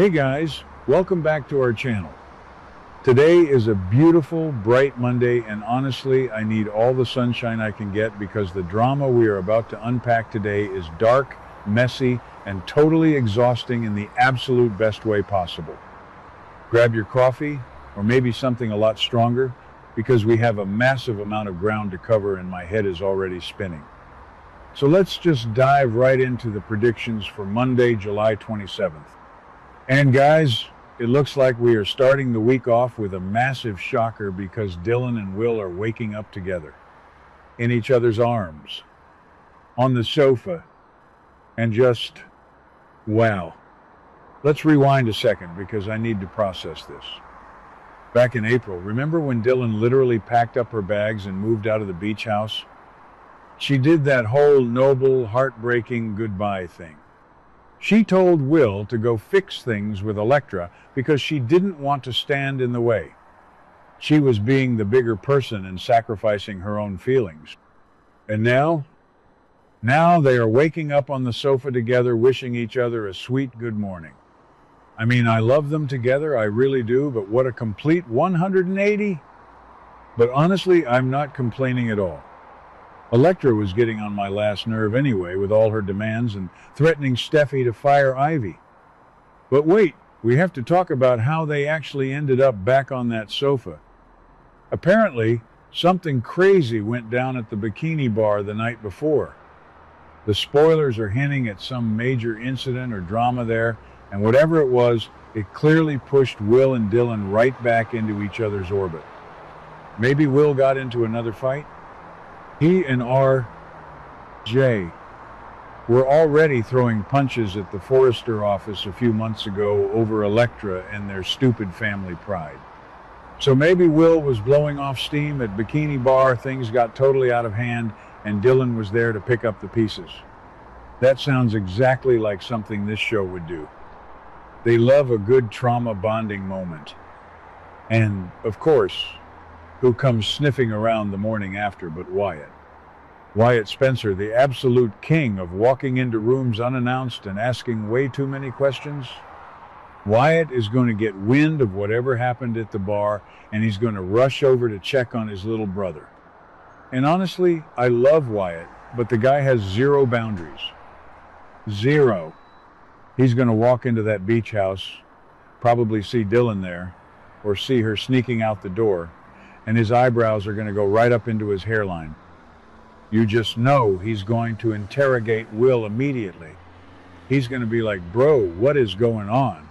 Hey guys, welcome back to our channel. Today is a beautiful, bright Monday, and honestly, I need all the sunshine I can get because the drama we are about to unpack today is dark, messy, and totally exhausting in the absolute best way possible. Grab your coffee, or maybe something a lot stronger, because we have a massive amount of ground to cover and my head is already spinning. So let's just dive right into the predictions for Monday, July 27th. And guys, it looks like we are starting the week off with a massive shocker because Dylan and Will are waking up together, in each other's arms, on the sofa, and just, wow. Let's rewind a second because I need to process this. Back in April, remember when Dylan literally packed up her bags and moved out of the beach house? She did that whole noble, heartbreaking goodbye thing. She told Will to go fix things with Electra because she didn't want to stand in the way. She was being the bigger person and sacrificing her own feelings. And now they are waking up on the sofa together, wishing each other a sweet good morning. I mean, I love them together, I really do, but what a complete 180. But honestly, I'm not complaining at all. Electra was getting on my last nerve anyway with all her demands and threatening Steffy to fire Ivy. But wait, we have to talk about how they actually ended up back on that sofa. Apparently, something crazy went down at the bikini bar the night before. The spoilers are hinting at some major incident or drama there, and whatever it was, it clearly pushed Will and Dylan right back into each other's orbit. Maybe Will got into another fight? He and R.J. were already throwing punches at the Forrester office a few months ago over Electra and their stupid family pride. So maybe Will was blowing off steam at Bikini Bar, things got totally out of hand, and Dylan was there to pick up the pieces. That sounds exactly like something this show would do. They love a good trauma bonding moment. And, of course, who comes sniffing around the morning after but Wyatt. Wyatt Spencer, the absolute king of walking into rooms unannounced and asking way too many questions. Wyatt is going to get wind of whatever happened at the bar, and he's going to rush over to check on his little brother. And honestly, I love Wyatt, but the guy has zero boundaries. Zero. He's going to walk into that beach house, probably see Dylan there, or see her sneaking out the door, and his eyebrows are going to go right up into his hairline. You just know he's going to interrogate Will immediately. He's going to be like, bro, what is going on?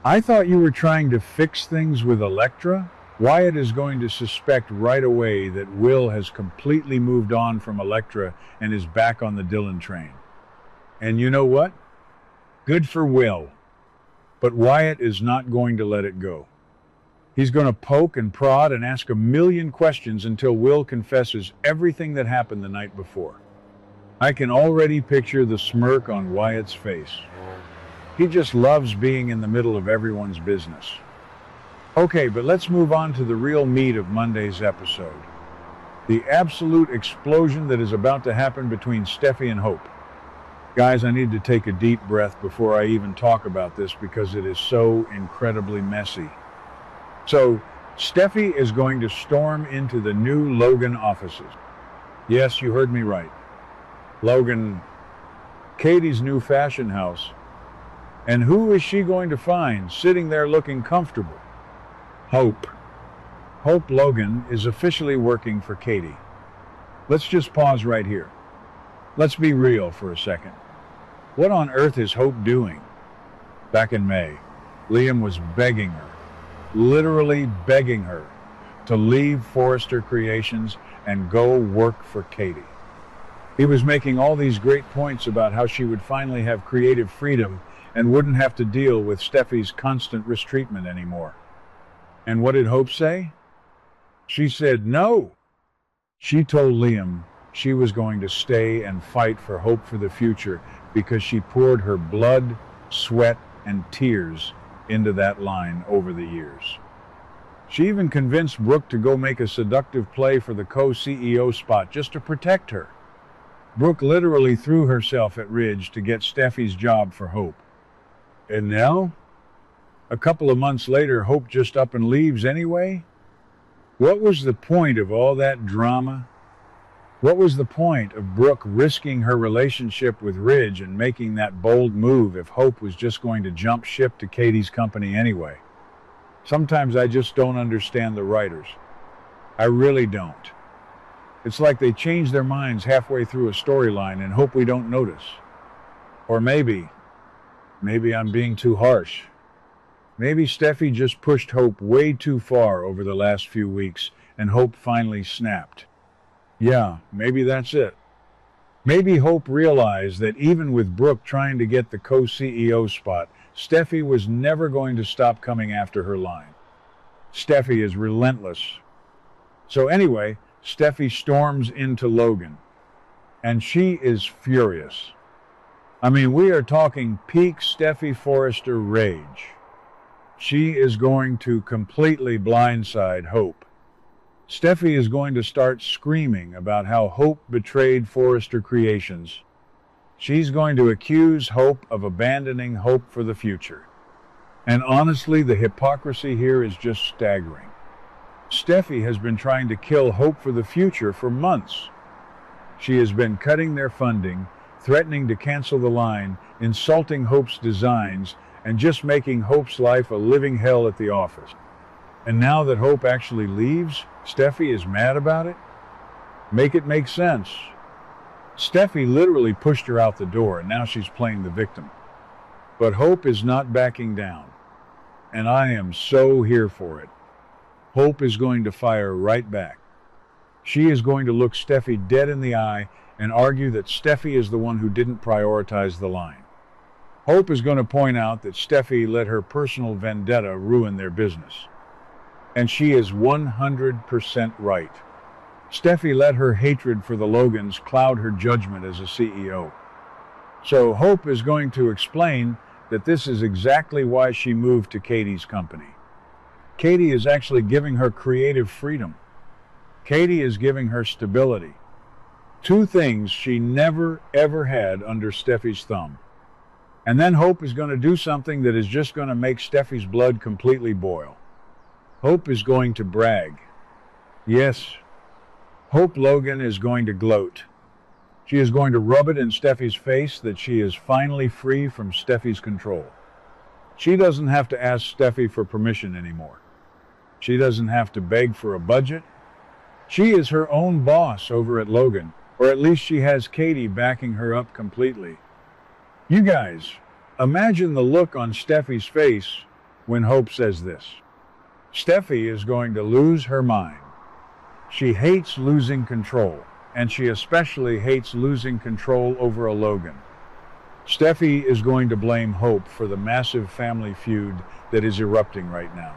I thought you were trying to fix things with Electra? Wyatt is going to suspect right away that Will has completely moved on from Electra and is back on the Dylan train. And you know what? Good for Will. But Wyatt is not going to let it go. He's going to poke and prod and ask a million questions until Will confesses everything that happened the night before. I can already picture the smirk on Wyatt's face. He just loves being in the middle of everyone's business. Okay, but let's move on to the real meat of Monday's episode. The absolute explosion that is about to happen between Steffy and Hope. Guys, I need to take a deep breath before I even talk about this because it is so incredibly messy. So, Steffy is going to storm into the new Logan offices. Yes, you heard me right. Logan, Katie's new fashion house. And who is she going to find sitting there looking comfortable? Hope. Hope Logan is officially working for Katie. Let's just pause right here. Let's be real for a second. What on earth is Hope doing? Back in May, Liam was begging her, literally begging her, to leave Forrester Creations and go work for Katie. He was making all these great points about how she would finally have creative freedom and wouldn't have to deal with Steffy's constant mistreatment anymore. And what did Hope say? She said no. She told Liam she was going to stay and fight for Hope for the future because she poured her blood, sweat, and tears into that line over the years. She even convinced Brooke to go make a seductive play for the co-CEO spot just to protect her. Brooke literally threw herself at Ridge to get Steffy's job for Hope. And now, A couple of months later, Hope just up and leaves anyway? What was the point of all that drama? What was the point of Brooke risking her relationship with Ridge and making that bold move if Hope was just going to jump ship to Katie's company anyway? Sometimes I just don't understand the writers. I really don't. It's like they change their minds halfway through a storyline and hope we don't notice. Or maybe I'm being too harsh. Maybe Steffy just pushed Hope way too far over the last few weeks and Hope finally snapped. Yeah, maybe that's it. Maybe Hope realized that even with Brooke trying to get the co-CEO spot, Steffy was never going to stop coming after her line. Steffy is relentless. So anyway, Steffy storms into Logan, and she is furious. I mean, we are talking peak Steffy Forrester rage. She is going to completely blindside Hope. Steffy is going to start screaming about how Hope betrayed Forrester Creations. She's going to accuse Hope of abandoning hope for the future. And honestly, the hypocrisy here is just staggering. Steffy has been trying to kill Hope for the future for months. She has been cutting their funding, threatening to cancel the line, insulting Hope's designs, and just making Hope's life a living hell at the office. And now that Hope actually leaves, Steffy is mad about it? Make it make sense. Steffy literally pushed her out the door, and now she's playing the victim. But Hope is not backing down, and I am so here for it. Hope is going to fire right back. She is going to look Steffy dead in the eye and argue that Steffy is the one who didn't prioritize the line. Hope is going to point out that Steffy let her personal vendetta ruin their business. And she is 100% right. Steffy let her hatred for the Logans cloud her judgment as a CEO. So Hope is going to explain that this is exactly why she moved to Katie's company. Katie is actually giving her creative freedom. Katie is giving her stability. Two things she never, ever had under Steffy's thumb. And then Hope is going to do something that is just going to make Steffy's blood completely boil. Hope is going to brag. Yes, Hope Logan is going to gloat. She is going to rub it in Steffy's face that she is finally free from Steffy's control. She doesn't have to ask Steffy for permission anymore. She doesn't have to beg for a budget. She is her own boss over at Logan, or at least she has Katie backing her up completely. You guys, imagine the look on Steffy's face when Hope says this. Steffy is going to lose her mind. She hates losing control, and she especially hates losing control over a Logan. Steffy is going to blame Hope for the massive family feud that is erupting right now.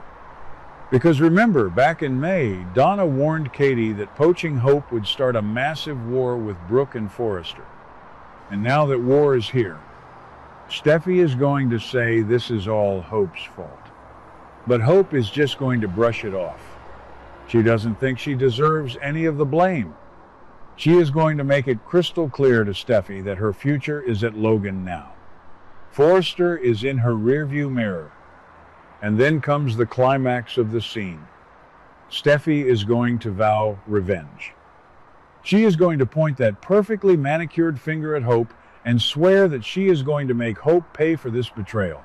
Because remember, back in May, Donna warned Katie that poaching Hope would start a massive war with Brooke and Forrester. And now that war is here, Steffy is going to say this is all Hope's fault. But Hope is just going to brush it off. She doesn't think she deserves any of the blame. She is going to make it crystal clear to Steffy that her future is at Logan now. Forrester is in her rearview mirror. And then comes the climax of the scene. Steffy is going to vow revenge. She is going to point that perfectly manicured finger at Hope and swear that she is going to make Hope pay for this betrayal.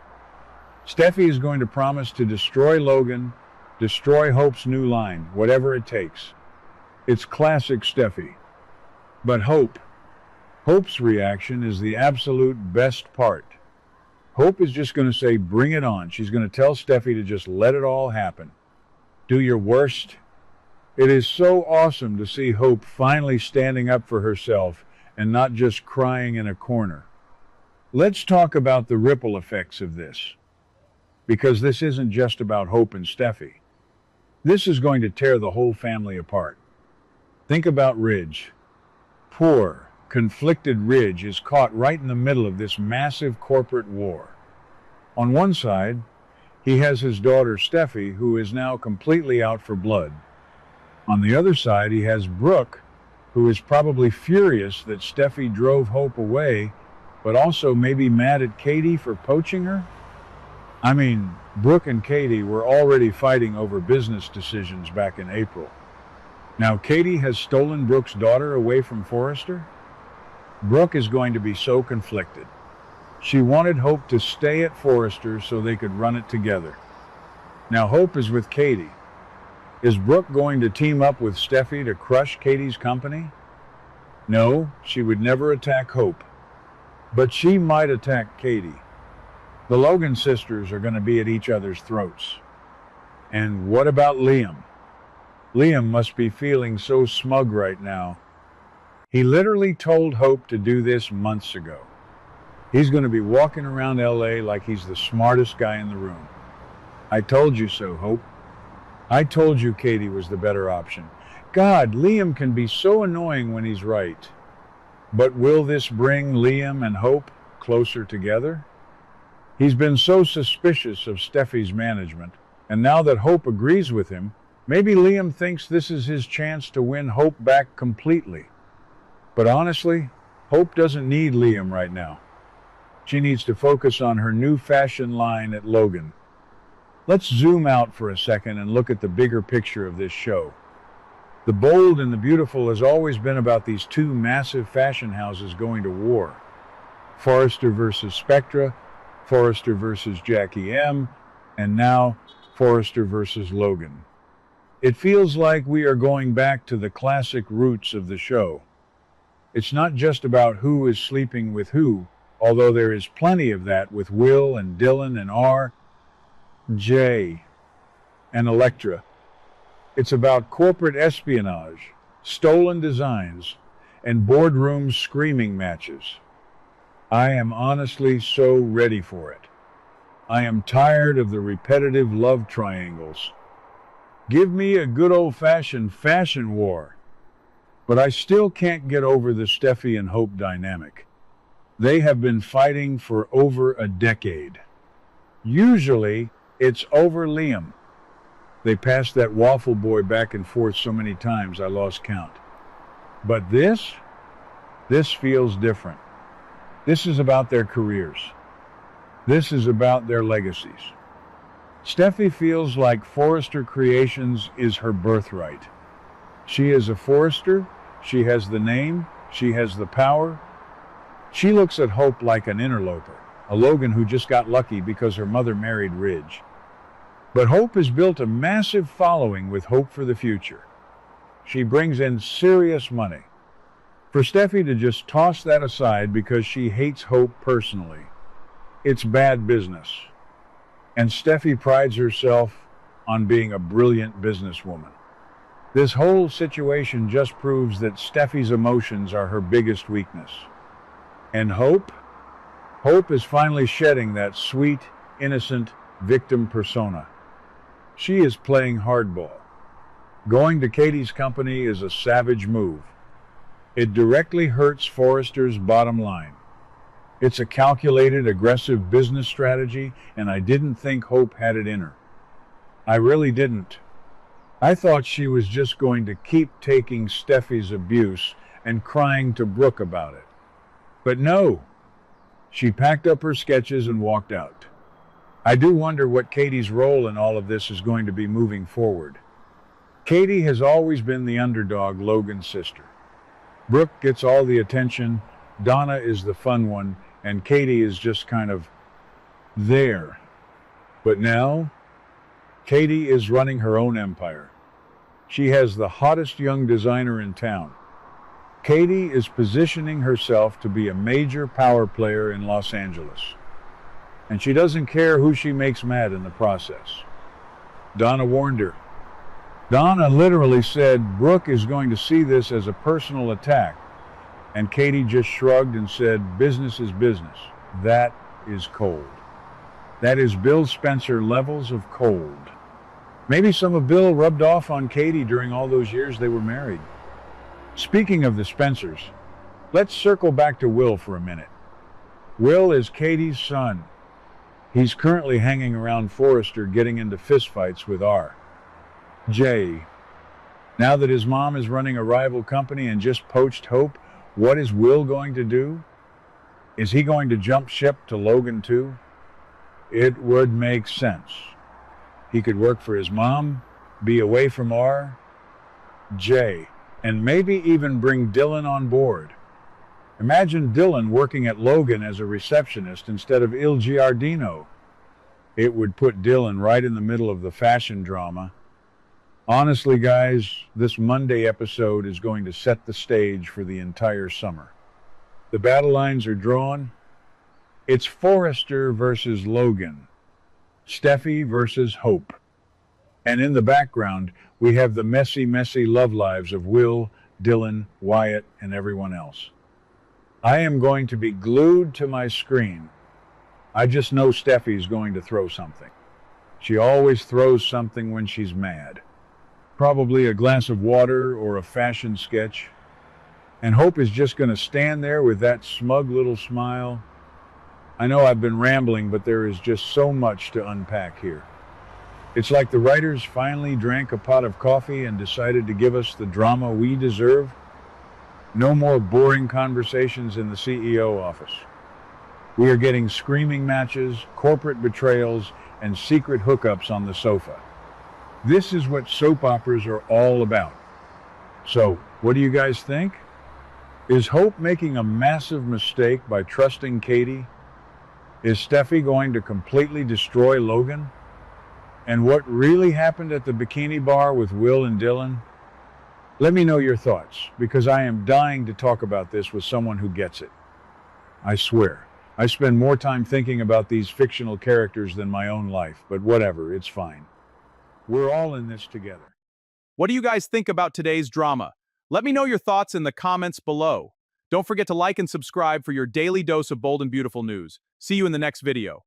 Steffy is going to promise to destroy Logan, destroy Hope's new line, whatever it takes. It's classic Steffy. But Hope's reaction is the absolute best part. Hope is just going to say, bring it on. She's going to tell Steffy to just let it all happen. Do your worst. It is so awesome to see Hope finally standing up for herself and not just crying in a corner. Let's talk about the ripple effects of this. Because this isn't just about Hope and Steffy. This is going to tear the whole family apart. Think about Ridge. Poor, conflicted Ridge is caught right in the middle of this massive corporate war. On one side, he has his daughter Steffy, who is now completely out for blood. On the other side, he has Brooke, who is probably furious that Steffy drove Hope away, but also maybe mad at Katie for poaching her. I mean, Brooke and Katie were already fighting over business decisions back in April. Now Katie has stolen Brooke's daughter away from Forrester? Brooke is going to be so conflicted. She wanted Hope to stay at Forrester so they could run it together. Now Hope is with Katie. Is Brooke going to team up with Steffy to crush Katie's company? No, she would never attack Hope. But she might attack Katie. The Logan sisters are going to be at each other's throats. And what about Liam? Liam must be feeling so smug right now. He literally told Hope to do this months ago. He's going to be walking around LA like he's the smartest guy in the room. I told you so, Hope. I told you Katie was the better option. God, Liam can be so annoying when he's right. But will this bring Liam and Hope closer together? He's been so suspicious of Steffy's management, and now that Hope agrees with him, maybe Liam thinks this is his chance to win Hope back completely. But honestly, Hope doesn't need Liam right now. She needs to focus on her new fashion line at Logan. Let's zoom out for a second and look at the bigger picture of this show. The Bold and the Beautiful has always been about these two massive fashion houses going to war. Forrester versus Spectra, Forrester versus Jackie M, and now Forrester versus Logan. It feels like we are going back to the classic roots of the show. It's not just about who is sleeping with who, although there is plenty of that with Will and Dylan and R, Jay, and Elektra. It's about corporate espionage, stolen designs, and boardroom screaming matches. I am honestly so ready for it. I am tired of the repetitive love triangles. Give me a good old-fashioned fashion war. But I still can't get over the Steffy and Hope dynamic. They have been fighting for over a decade. Usually, it's over Liam. They passed that waffle boy back and forth so many times I lost count. But this feels different. This is about their careers. This is about their legacies. Steffy feels like Forrester Creations is her birthright. She is a Forrester, she has the name, she has the power. She looks at Hope like an interloper, a Logan who just got lucky because her mother married Ridge. But Hope has built a massive following with Hope for the Future. She brings in serious money. For Steffy to just toss that aside because she hates Hope personally, it's bad business. And Steffy prides herself on being a brilliant businesswoman. This whole situation just proves that Steffy's emotions are her biggest weakness. And Hope? Hope is finally shedding that sweet, innocent victim persona. She is playing hardball. Going to Katie's company is a savage move. It directly hurts Forrester's bottom line. It's a calculated, aggressive business strategy, and I didn't think Hope had it in her. I really didn't. I thought she was just going to keep taking Steffy's abuse and crying to Brooke about it. But no, she packed up her sketches and walked out. I do wonder what Katie's role in all of this is going to be moving forward. Katie has always been the underdog, Logan's sister. Brooke gets all the attention, Donna is the fun one, and Katie is just kind of there. But now, Katie is running her own empire. She has the hottest young designer in town. Katie is positioning herself to be a major power player in Los Angeles. And she doesn't care who she makes mad in the process. Donna warned her. Donna literally said Brooke is going to see this as a personal attack. And Katie just shrugged and said, business is business. That is cold. That is Bill Spencer levels of cold. Maybe some of Bill rubbed off on Katie during all those years they were married. Speaking of the Spencers, let's circle back to Will for a minute. Will is Katie's son. He's currently hanging around Forrester getting into fistfights with R. Jay. Now that his mom is running a rival company and just poached Hope, what is Will going to do? Is he going to jump ship to Logan too? It would make sense. He could work for his mom, be away from R, J, and maybe even bring Dylan on board. Imagine Dylan working at Logan as a receptionist instead of Il Giardino. It would put Dylan right in the middle of the fashion drama. Honestly, guys, this Monday episode is going to set the stage for the entire summer. The battle lines are drawn. It's Forrester versus Logan, Steffy versus Hope. And in the background, we have the messy, messy love lives of Will, Dylan, Wyatt, and everyone else. I am going to be glued to my screen. I just know Steffy's going to throw something. She always throws something when she's mad. Probably a glass of water or a fashion sketch. And Hope is just going to stand there with that smug little smile. I know I've been rambling, but there is just so much to unpack here. It's like the writers finally drank a pot of coffee and decided to give us the drama we deserve. No more boring conversations in the CEO office. We are getting screaming matches, corporate betrayals, and secret hookups on the sofa. This is what soap operas are all about. So, what do you guys think? Is Hope making a massive mistake by trusting Katie? Is Steffy going to completely destroy Logan? And what really happened at the bikini bar with Will and Dylan? Let me know your thoughts, because I am dying to talk about this with someone who gets it. I swear, I spend more time thinking about these fictional characters than my own life, but whatever, it's fine. We're all in this together. What do you guys think about today's drama? Let me know your thoughts in the comments below. Don't forget to like and subscribe for your daily dose of bold and beautiful news. See you in the next video.